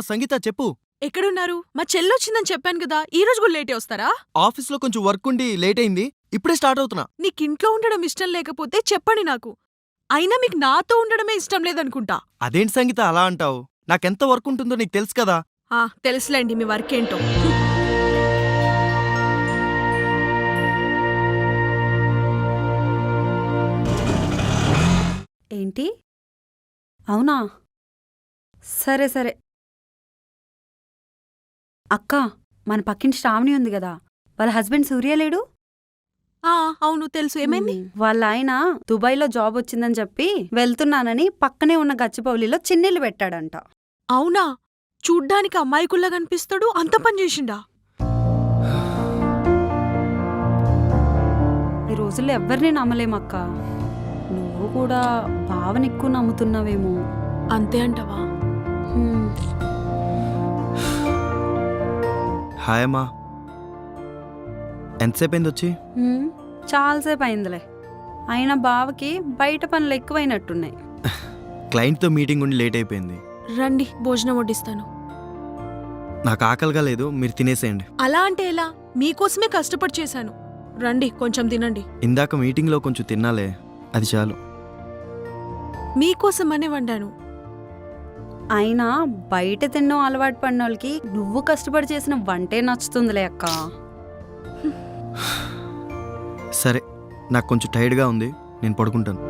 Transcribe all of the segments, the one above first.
సంగీత చెప్పు. ఎక్కడున్నారు? మా చెల్లొచ్చిందని చెప్పాను కదా, ఈ రోజు కూడా లేటే వస్తారా? ఆఫీస్లో కొంచెం వర్క్ ఉండి లేట్ అయింది. ఇప్పుడే స్టార్ట్ అవుతున్నా. నీకింట్లో ఉండడం ఇష్టం లేకపోతే చెప్పండి నాకు. అయినా మీకు నాతో ఉండడమే ఇష్టం లేదనుకుంటా. అదేంటి సంగీత అలా అంటావు? నాకెంత వర్క్ ఉంటుందో నీకు తెలుసు కదా. తెలుసులేండి మీ వర్క్ ఏంటో. ఏంటి? అవునా? సరే సరే. అక్క, మన పక్కింటి శ్రావణి ఉంది గదా, వాళ్ళ హస్బెండ్ సూర్య లేడు? అవును తెలుసు. ఏమైంది? వాళ్ళ ఆయన దుబాయ్లో జాబ్ వచ్చిందని చెప్పి వెళ్తున్నానని పక్కనే ఉన్న గచ్చిపౌలిలో చిన్నిల్లు పెట్టాడంట. అవునా? చూడ్డానికి అమ్మాయికుల్లా కనిపిస్తాడు, అంత పని చేసిండా? ఈ రోజుల్లో ఎవ్వరినీ నమ్మలేమక్క. నువ్వు కూడా బావని ఎక్కువ నమ్ముతున్నావేమో. అంతే అంటవా? హాయ్ అమ్మా. ఎంతసేపు అయింది వచ్చి? చాలాసేపు అయిందిలే. అయినా బావకి బయట పనులు ఎక్కువైనట్టున్నాయి. క్లయింట్తో మీటింగ్ ఉండి లేట్ అయిపోయింది. రండి, భోజనం వడ్డిస్తాను. నాకు ఆకలిగా లేదు, మీరు తినేసేయండి. అలా అంటే ఎలా? మీకోసమే కష్టపడి చేశాను. రండి, కొంచెం తినండి. ఇందాక మీటింగ్లో కొంచెం తిన్నాలే, అది చాలు. మీకోసమనే వండాను. అయినా బయట తినడం అలవాటు పడిన వాళ్ళకి నువ్వు కష్టపడి చేసిన వంటే నచ్చుతుందిలే అక్క. సరే, నాకు కొంచెం టైర్డ్గా ఉంది, నేను పడుకుంటాను.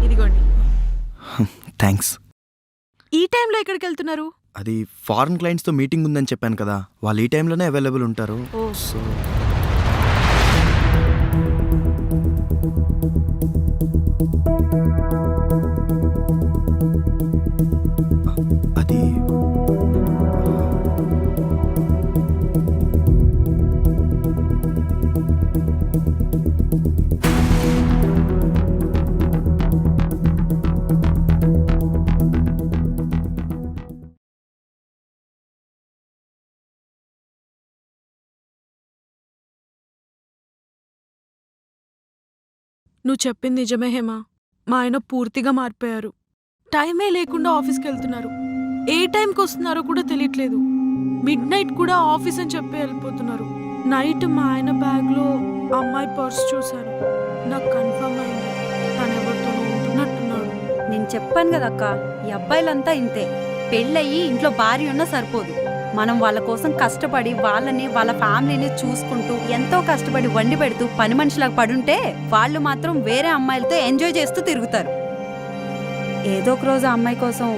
ఇదిగోండి. థ్యాంక్స్. ఈ టైంలో ఎక్కడికి వెళ్తున్నారు? అది ఫారెన్ క్లయింట్స్తో మీటింగ్ ఉందని చెప్పాను కదా, వాళ్ళు ఈ టైంలోనే అవైలబుల్ ఉంటారు. సో అది నువ్వు చెప్పింది నిజమే హేమా. మా ఆయన పూర్తిగా మారిపోయారు. టైమే లేకుండా ఆఫీస్కి వెళ్తున్నారు. ఏ టైంకి వస్తున్నారో కూడా తెలియట్లేదు. మిడ్ నైట్ కూడా ఆఫీస్ అని చెప్పి వెళ్ళిపోతున్నారు. నైట్ మా ఆయన బ్యాగ్లో అమ్మాయి పర్స్ చూశాను. నాకు కన్ఫర్మ్ అయింది, తను ఎవరితోనో ఉంటున్నట్టున్నాడు. నేను చెప్పాను కదక్క, ఈ అబ్బాయిలంతా ఇంతే. పెళ్ళయ్యి ఇంట్లో భార్య ఉన్నా సరిపోదు. మనం వాళ్ళ కోసం కష్టపడి వాళ్ళని వాళ్ళ ఫ్యామిలీని చూసుకుంటూ ఎంతో కష్టపడి వండి పెడుతూ పని మనుషులకు పడుంటే వాళ్ళు మాత్రం వేరే అమ్మాయిలతో ఎంజాయ్ చేస్తూ తిరుగుతారు. ఏదో ఒక రోజు ఆ అమ్మాయి కోసం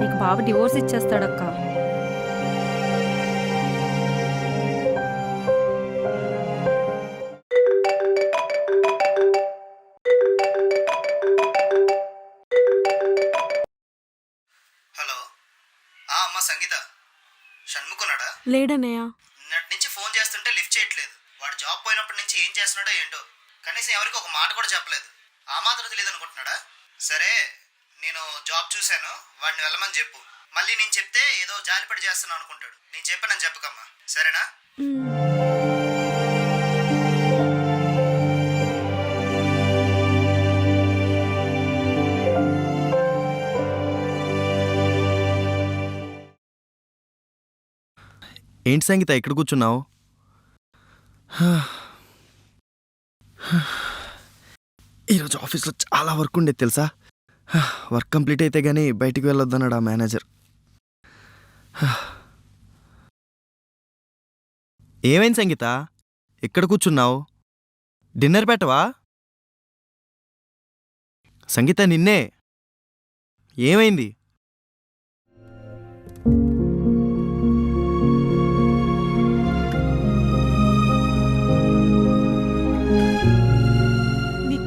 నీకు బావ డివోర్స్ ఇచ్చేస్తాడక్క. హలో. అమ్మా సంగీత, షణ్ముకున్నాడా? లేడన్నయ్య. నిన్నటి నుంచి ఫోన్ చేస్తుంటే లిఫ్ట్ చేయట్లేదు. వాడు జాబ్ పోయినప్పటి నుంచి ఏం చేస్తున్నాడో ఏంటో, కనీసం ఎవరికి ఒక మాట కూడా చెప్పలేదు. ఆ మాత్రం తెలియదు అనుకుంటున్నాడా? సరే, నేను జాబ్ చూశాను, వాడిని వెళ్ళమని చెప్పు. మళ్ళీ నేను చెప్తే ఏదో జాలిపడి చేస్తున్నాను అనుకుంటాడు. నేను చెప్పానని చెప్పకమ్మా, సరేనా? ఏంటి సంగీత ఇక్కడ కూర్చున్నావు? ఈరోజు ఆఫీస్లో చాలా వర్క్ ఉండేది తెలుసా. వర్క్ కంప్లీట్ అయితే కానీ బయటికి వెళ్ళొద్దన్నాడు ఆ మేనేజర్. ఏమైంది సంగీత? ఎక్కడ కూర్చున్నావు? డిన్నర్ పెట్టవా? సంగీత, నిన్నే. ఏమైంది?